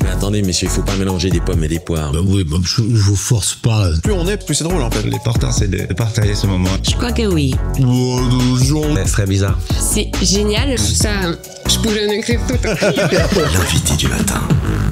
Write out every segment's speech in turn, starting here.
Mais attendez, messieurs, il faut pas mélanger des pommes et des poires. Bah oui, je vous force pas. Plus on est, plus c'est drôle en fait. L'important c'est de partager ce moment. Je crois que oui. C'est très bizarre. C'est génial. Ça, je pourrais en écrire tout. L'invité du matin.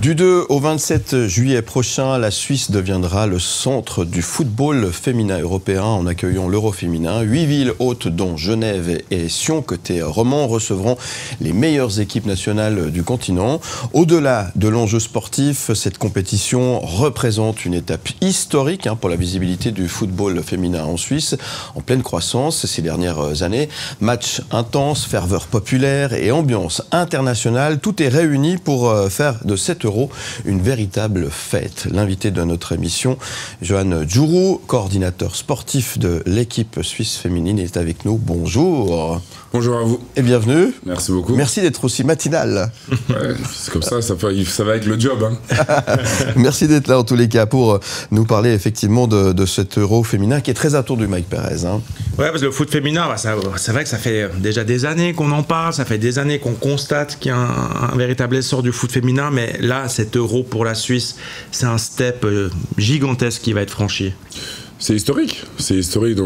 Du 2 au 27 juillet prochain, la Suisse deviendra le centre du football féminin européen en accueillant l'Euro féminin. 8 villes hôtes, dont Genève et Sion, côté roman, recevront les meilleures équipes nationales du continent. Au-delà de l'enjeu sportif, cette compétition représente une étape historique pour la visibilité du football féminin en Suisse, en pleine croissance ces dernières années. Matchs intenses, ferveur populaire et ambiance internationale, tout est réuni pour faire de cet Euro une véritable fête. L'invité de notre émission, Johan Djourou, coordinateur sportif de l'équipe suisse féminine, est avec nous. Bonjour. Bonjour à vous. Et bienvenue. Merci beaucoup. Merci d'être aussi matinal. Ouais, c'est comme ça va avec le job. Merci d'être là en tous les cas pour nous parler effectivement de cet Euro féminin qui est très attendu, Mike Perez. Ouais, parce que le foot féminin, c'est vrai que ça fait déjà des années qu'on en parle, ça fait des années qu'on constate qu'il y a un véritable essor du foot féminin, mais là, cet Euro pour la Suisse, c'est un step gigantesque qui va être franchi. C'est historique dans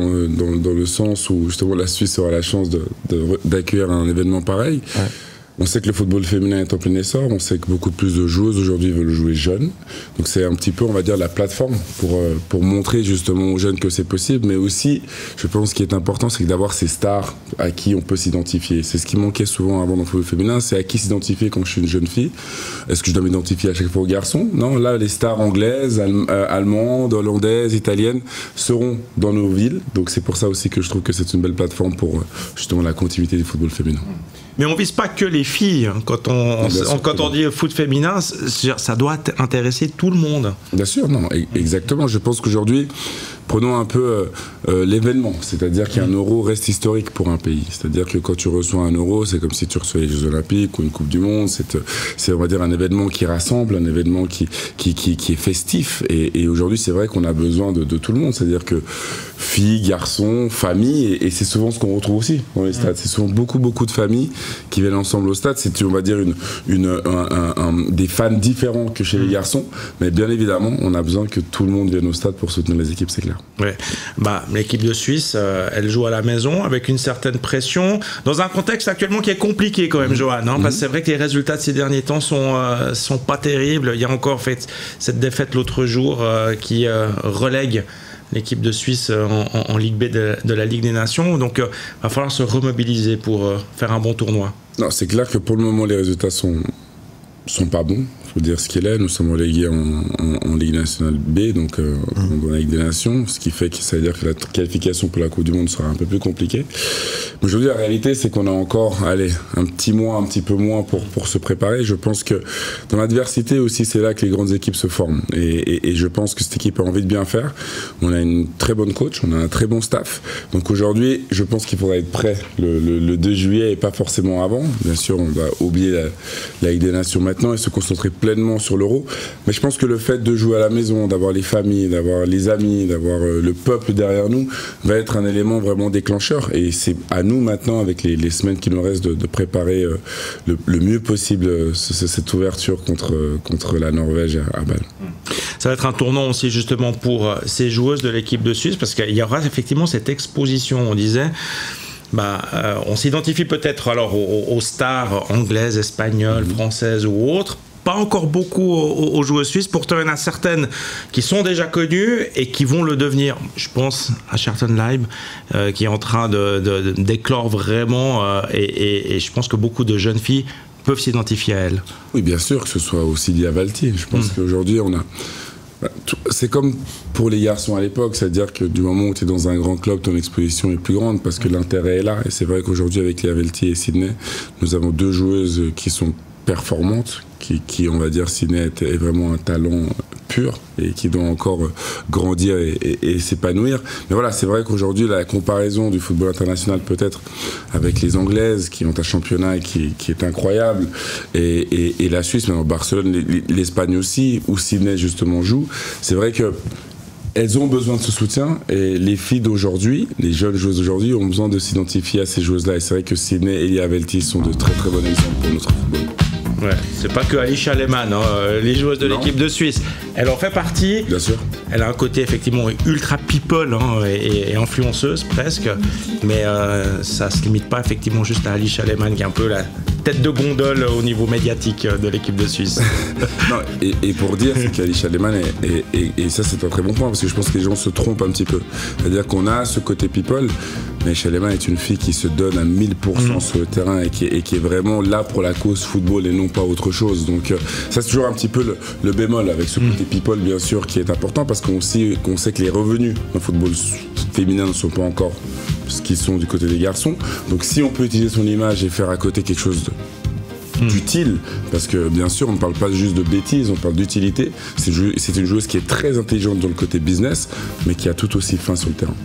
le sens où justement la Suisse aura la chance d'accueillir un événement pareil. Ouais. On sait que le football féminin est en plein essor, on sait que beaucoup plus de joueuses aujourd'hui veulent jouer jeunes. Donc c'est un petit peu, on va dire, la plateforme pour montrer justement aux jeunes que c'est possible. Mais aussi, je pense ce qui est important, c'est d'avoir ces stars à qui on peut s'identifier. C'est ce qui manquait souvent avant dans le football féminin, c'est à qui s'identifier quand je suis une jeune fille. Est-ce que je dois m'identifier à chaque fois aux garçons? Non, là, les stars anglaises, allemandes, hollandaises, italiennes seront dans nos villes. Donc c'est pour ça aussi que je trouve que c'est une belle plateforme pour justement la continuité du football féminin. Mais on vise pas que les filles. Quand on dit foot féminin, ça doit intéresser tout le monde. Bien sûr, non, exactement. Je pense qu'aujourd'hui, prenons un peu l'événement, c'est-à-dire qu'un euro reste historique pour un pays. C'est-à-dire que quand tu reçois un euro, c'est comme si tu recevais les Jeux Olympiques ou une Coupe du Monde. C'est on va dire, un événement qui rassemble, un événement qui est festif. Et aujourd'hui, c'est vrai qu'on a besoin de tout le monde. C'est-à-dire que filles, garçons, familles, et c'est souvent ce qu'on retrouve aussi dans les stades. C'est souvent beaucoup de familles qui viennent ensemble au stade. C'est, on va dire, des fans différents que chez les garçons. Mais bien évidemment, on a besoin que tout le monde vienne au stade pour soutenir les équipes, c'est clair. Ouais. L'équipe de Suisse, elle joue à la maison avec une certaine pression, dans un contexte actuellement qui est compliqué quand même, Johan, parce que c'est vrai que les résultats de ces derniers temps sont pas terribles. Il y a encore cette défaite l'autre jour qui relègue l'équipe de Suisse en Ligue B de la Ligue des Nations. Donc il va falloir se remobiliser pour faire un bon tournoi. Non, c'est clair que pour le moment les résultats sont pas bons. Il faut dire ce qu'il est. Nous sommes relégués en Ligue nationale B, donc dans la Ligue des Nations, ce qui fait que ça veut dire que la qualification pour la Coupe du Monde sera un peu plus compliquée. Mais aujourd'hui, la réalité, c'est qu'on a encore, un petit peu moins pour se préparer. Je pense que dans l'adversité aussi, c'est là que les grandes équipes se forment. Et je pense que cette équipe a envie de bien faire. On a une très bonne coach, on a un très bon staff. Donc aujourd'hui, je pense qu'il faudra être prêt le 2 juillet et pas forcément avant. Bien sûr, on va oublier la Ligue des Nations maintenant et se concentrer pleinement sur l'Euro, mais je pense que le fait de jouer à la maison, d'avoir les familles, d'avoir les amis, d'avoir le peuple derrière nous, va être un élément vraiment déclencheur, et c'est à nous maintenant, avec les semaines qui nous restent, de préparer le mieux possible cette ouverture contre la Norvège à Bâle. Ça va être un tournant aussi justement pour ces joueuses de l'équipe de Suisse, parce qu'il y aura effectivement cette exposition, on disait. On s'identifie peut-être alors aux stars anglaises, espagnoles, françaises ou autres. Pas encore beaucoup aux joueuses suisses. Pourtant, il y en a certaines qui sont déjà connues et qui vont le devenir. Je pense à Shelton Leib, qui est en train d'éclore vraiment. Et je pense que beaucoup de jeunes filles peuvent s'identifier à elle. Oui, bien sûr, que ce soit aussi Lia Valti. Je pense qu'aujourd'hui, on a... C'est comme pour les garçons à l'époque, c'est-à-dire que du moment où tu es dans un grand club, ton exposition est plus grande parce que l'intérêt est là. Et c'est vrai qu'aujourd'hui, avec Lia Valti et Sydney, nous avons deux joueuses qui sont performantes, qui on va dire, Sydney est vraiment un talent pur et qui doit encore grandir et s'épanouir. Mais voilà, c'est vrai qu'aujourd'hui, la comparaison du football international peut-être avec les Anglaises qui ont un championnat qui est incroyable et la Suisse, maintenant Barcelone, l'Espagne aussi, où Sydney justement joue, c'est vrai que elles ont besoin de ce soutien et les filles d'aujourd'hui, les jeunes joueuses d'aujourd'hui ont besoin de s'identifier à ces joueuses-là. Et c'est vrai que Sydney et Lia Valti sont de très très bons exemples pour notre football. Ouais, c'est pas que Alicia Lehmann, hein, les joueuses de l'équipe de Suisse. Elle en fait partie. Bien sûr. Elle a un côté effectivement ultra people et influenceuse presque, mais ça se limite pas effectivement juste à Alicia Lehmann qui est un peu la tête de gondole au niveau médiatique de l'équipe de Suisse. Non, et pour dire qu'Alicia Lehmann et ça c'est un très bon point parce que je pense que les gens se trompent un petit peu. C'est-à-dire qu'on a ce côté people, mais Alicia Lehmann est une fille qui se donne à 1000% sur le terrain et qui est vraiment là pour la cause football et non pas autre chose. Donc ça c'est toujours un petit peu le bémol avec ce côté people bien sûr qui est important parce qu'on sait que les revenus dans le football féminin ne sont pas encore ce qu'ils sont du côté des garçons. Donc si on peut utiliser son image et faire à côté quelque chose d'utile, parce que bien sûr on ne parle pas juste de bêtises, on parle d'utilité, c'est une joueuse qui est très intelligente dans le côté business mais qui a tout aussi faim sur le terrain.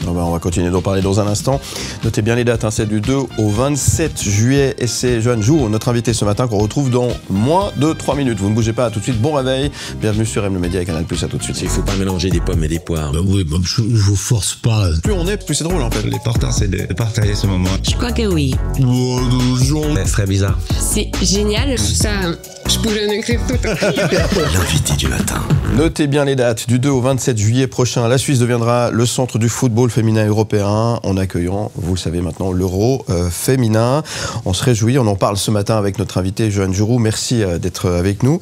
On va continuer d'en parler dans un instant. Notez bien les dates, hein, c'est du 2 au 27 juillet et c'est Johan Joux, notre invité ce matin, qu'on retrouve dans moins de 3 minutes. Vous ne bougez pas, à tout de suite, bon réveil. Bienvenue sur M le Média et Canal+, à tout de suite. Il faut pas mélanger des pommes et des poires. Oui, je vous force pas. Plus on est, plus c'est drôle en fait. L'important c'est de partager ce moment. Je crois que oui. C'est très bizarre. C'est génial. Ça, je pourrais en écrire tout. L'invité du matin. Notez bien les dates, du 2 au 27 juillet prochain, la Suisse deviendra le centre du football féminin européen en accueillant, vous le savez maintenant, l'Euro féminin. On se réjouit, on en parle ce matin avec notre invité Johan Joux. Merci d'être avec nous.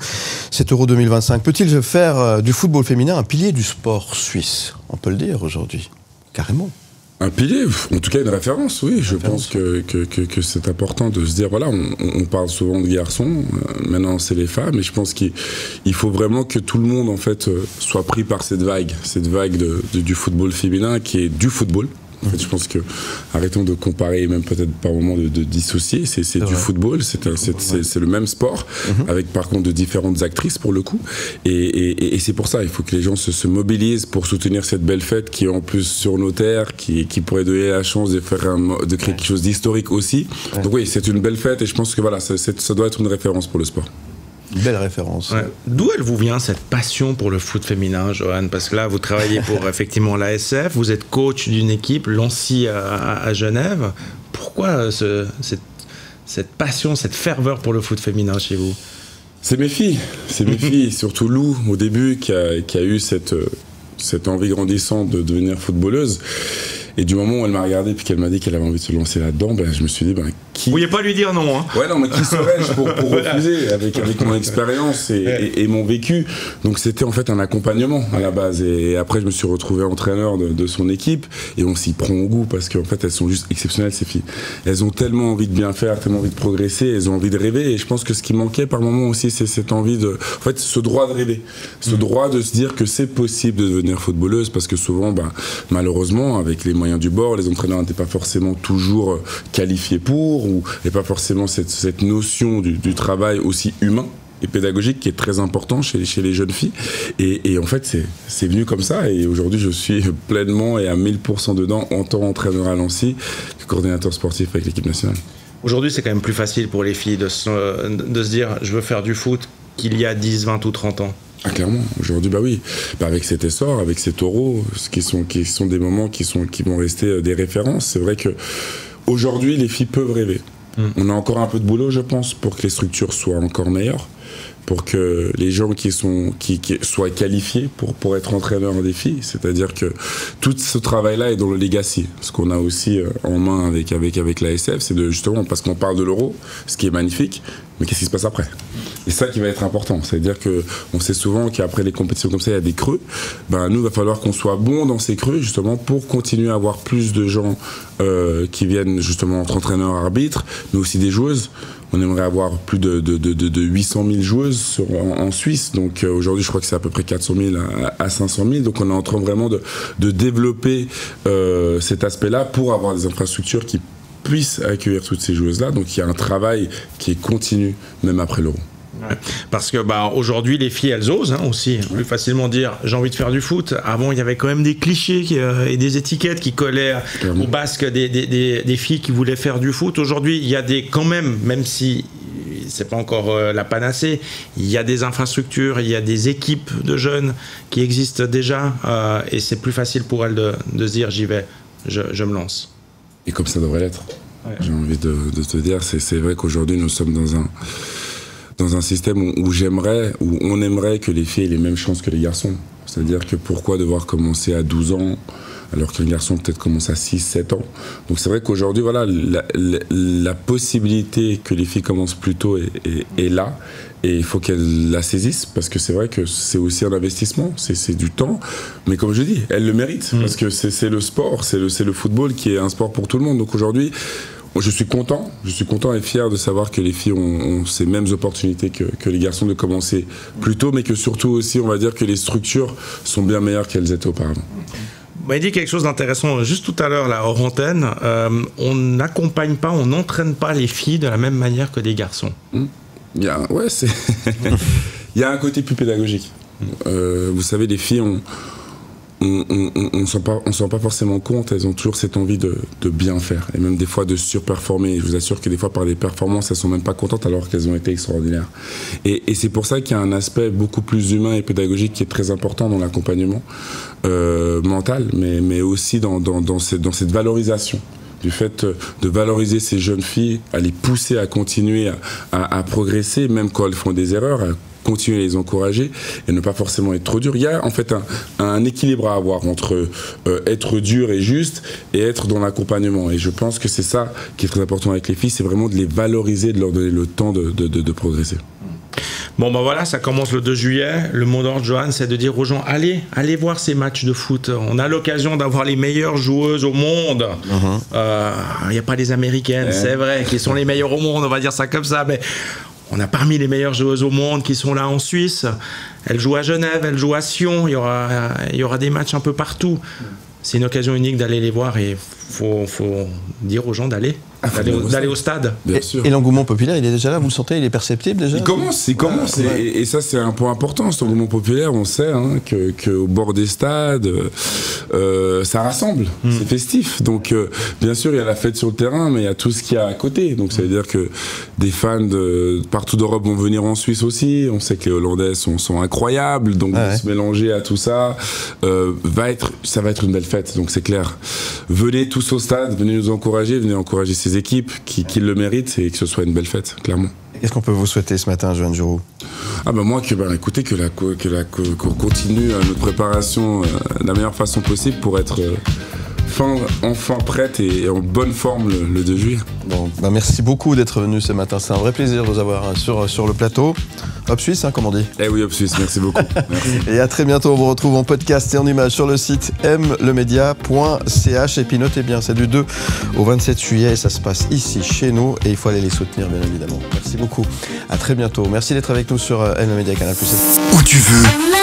Cet Euro 2025 peut-il faire du football féminin un pilier du sport suisse? On peut le dire aujourd'hui, carrément. Un pilier, en tout cas une référence, oui. Je pense que c'est important de se dire, voilà, on parle souvent de garçons, maintenant c'est les femmes, et je pense qu'il faut vraiment que tout le monde en fait soit pris par cette vague du football féminin qui est du football. En fait, je pense que arrêtons de comparer et même peut-être par moment de dissocier. C'est du football, c'est le même sport, avec par contre de différentes actrices pour le coup. Et c'est pour ça, il faut que les gens se mobilisent pour soutenir cette belle fête qui est en plus sur nos terres, qui pourrait donner la chance de créer quelque chose d'historique aussi. Donc oui, c'est une belle fête et je pense que voilà, ça doit être une référence pour le sport. Belle référence. Ouais. D'où elle vous vient cette passion pour le foot féminin, Johan? Parce que là, vous travaillez pour effectivement l'ASF, vous êtes coach d'une équipe, Lancy à Genève. Pourquoi cette passion, cette ferveur pour le foot féminin chez vous? C'est mes filles, surtout Lou au début qui a eu cette envie grandissante de devenir footballeuse. Et du moment où elle m'a regardé puis qu'elle m'a dit qu'elle avait envie de se lancer là-dedans, je me suis dit, qui... Vous ne pouviez pas lui dire non, hein? Ouais, non, mais qui serais-je pour refuser avec mon expérience et mon vécu? Donc c'était en fait un accompagnement à la base. Et après, je me suis retrouvé entraîneur de son équipe et on s'y prend au goût parce qu'en fait, elles sont juste exceptionnelles, ces filles. Elles ont tellement envie de bien faire, tellement envie de progresser, elles ont envie de rêver. Et je pense que ce qui manquait par moment aussi, c'est cette envie de... En fait, ce droit de rêver. Ce droit de se dire que c'est possible de devenir footballeuse parce que souvent, malheureusement, avec les moyens du bord, les entraîneurs n'étaient pas forcément toujours qualifiés pour, ou et pas forcément cette notion du travail aussi humain et pédagogique qui est très important chez les jeunes filles. Et en fait, c'est venu comme ça. Et aujourd'hui, je suis pleinement et à 1000% dedans en tant qu'entraîneur à Lancy, coordinateur sportif avec l'équipe nationale. Aujourd'hui, c'est quand même plus facile pour les filles de se dire « je veux faire du foot » qu'il y a 10, 20 ou 30 ans. Ah, clairement, aujourd'hui, oui. Avec cet essor, avec ces taureaux, qui sont des moments qui vont rester des références. C'est vrai que aujourd'hui, les filles peuvent rêver. On a encore un peu de boulot, je pense, pour que les structures soient encore meilleures, pour que les gens qui soient qualifiés pour être entraîneurs des filles. C'est-à-dire que tout ce travail-là est dans le legacy. Ce qu'on a aussi en main avec l'ASF, c'est justement, parce qu'on parle de l'Euro, ce qui est magnifique, mais qu'est-ce qui se passe après? Et ça qui va être important. C'est-à-dire qu'on sait souvent qu'après les compétitions comme ça, il y a des creux. Nous, il va falloir qu'on soit bon dans ces creux, justement, pour continuer à avoir plus de gens qui viennent justement entre entraîneurs, arbitres, mais aussi des joueuses. On aimerait avoir plus de 800 000 joueuses en Suisse. Donc aujourd'hui, je crois que c'est à peu près 400 000 à 500 000. Donc on est en train vraiment de développer cet aspect-là pour avoir des infrastructures qui puissent accueillir toutes ces joueuses-là. Donc il y a un travail qui est continu, même après l'Euro. Ouais. Parce que aujourd'hui les filles elles osent aussi plus facilement dire j'ai envie de faire du foot. Avant il y avait quand même des clichés et des étiquettes qui collaient au basque des filles qui voulaient faire du foot. Aujourd'hui il y a quand même si c'est pas encore la panacée, il y a des infrastructures, il y a des équipes de jeunes qui existent déjà et c'est plus facile pour elles de se dire j'y vais, je me lance. Et comme ça devrait l'être. Ouais. J'ai envie de te dire, c'est vrai qu'aujourd'hui nous sommes dans un système où on aimerait que les filles aient les mêmes chances que les garçons. C'est-à-dire que pourquoi devoir commencer à 12 ans alors qu'un garçon peut-être commence à 6, 7 ans. Donc c'est vrai qu'aujourd'hui, voilà, la possibilité que les filles commencent plus tôt est là. Et il faut qu'elles la saisissent, parce que c'est vrai que c'est aussi un investissement, c'est du temps. Mais comme je dis, elles le méritent, parce que c'est le sport, c'est le football qui est un sport pour tout le monde. Donc aujourd'hui, je suis content et fier de savoir que les filles ont ces mêmes opportunités que les garçons de commencer plus tôt, mais que surtout aussi, on va dire que les structures sont bien meilleures qu'elles étaient auparavant. Il dit quelque chose d'intéressant juste tout à l'heure, là, hors antenne. On n'accompagne pas, on n'entraîne pas les filles de la même manière que des garçons. Il y a un côté plus pédagogique. Vous savez, les filles, on s'en rend pas forcément compte. Elles ont toujours cette envie de bien faire, et même des fois de surperformer. Je vous assure que des fois, par des performances, elles sont même pas contentes alors qu'elles ont été extraordinaires. Et c'est pour ça qu'il y a un aspect beaucoup plus humain et pédagogique qui est très important dans l'accompagnement mental, mais aussi dans cette valorisation. Du fait de valoriser ces jeunes filles, à les pousser à continuer à progresser, même quand elles font des erreurs, à continuer à les encourager et ne pas forcément être trop dur. Il y a en fait un équilibre à avoir entre être dur et juste et être dans l'accompagnement. Et je pense que c'est ça qui est très important avec les filles, c'est vraiment de les valoriser, de leur donner le temps de progresser. Bon, voilà, ça commence le 2 juillet. Le mot d'ordre, Johan, c'est de dire aux gens, allez voir ces matchs de foot. On a l'occasion d'avoir les meilleures joueuses au monde. Il n'y a pas les Américaines, c'est vrai, qui sont les meilleures au monde, on va dire ça comme ça, mais on a parmi les meilleures joueuses au monde qui sont là en Suisse. Elles jouent à Genève, elles jouent à Sion, il y aura des matchs un peu partout. C'est une occasion unique d'aller les voir et faut dire aux gens d'aller au stade. Bien sûr. Et l'engouement populaire, il est déjà là, vous le sentez, il est perceptible déjà? Il commence. Et ça, c'est un point important, cet engouement populaire. On sait qu'au bord des stades, ça rassemble, c'est festif. Donc, bien sûr, il y a la fête sur le terrain, mais il y a tout ce qu'il y a à côté. Donc, ça veut dire que des fans de partout d'Europe vont venir en Suisse aussi. On sait que les Hollandais sont incroyables. Donc, se mélanger à tout ça, ça va être une belle fête. Donc, c'est clair. Venez tous au stade, venez nous encourager, venez encourager ces équipes qui le méritent et que ce soit une belle fête, clairement. Qu'est-ce qu'on peut vous souhaiter ce matin, Johan Giroud? Moi, écoutez, qu'on continue notre préparation de la meilleure façon possible pour être enfin prête et en bonne forme le 2 juillet. Bon, merci beaucoup d'être venu ce matin. C'est un vrai plaisir de vous avoir sur le plateau. Hop Suisse, comme on dit. Eh oui, Hop Suisse, merci beaucoup. Merci. Et à très bientôt. On vous retrouve en podcast et en image sur le site mlemedia.ch. Et puis notez bien, c'est du 2 au 27 juillet et ça se passe ici, chez nous. Et il faut aller les soutenir, bien évidemment. Merci beaucoup. À très bientôt. Merci d'être avec nous sur M Media Canal+. Où tu veux.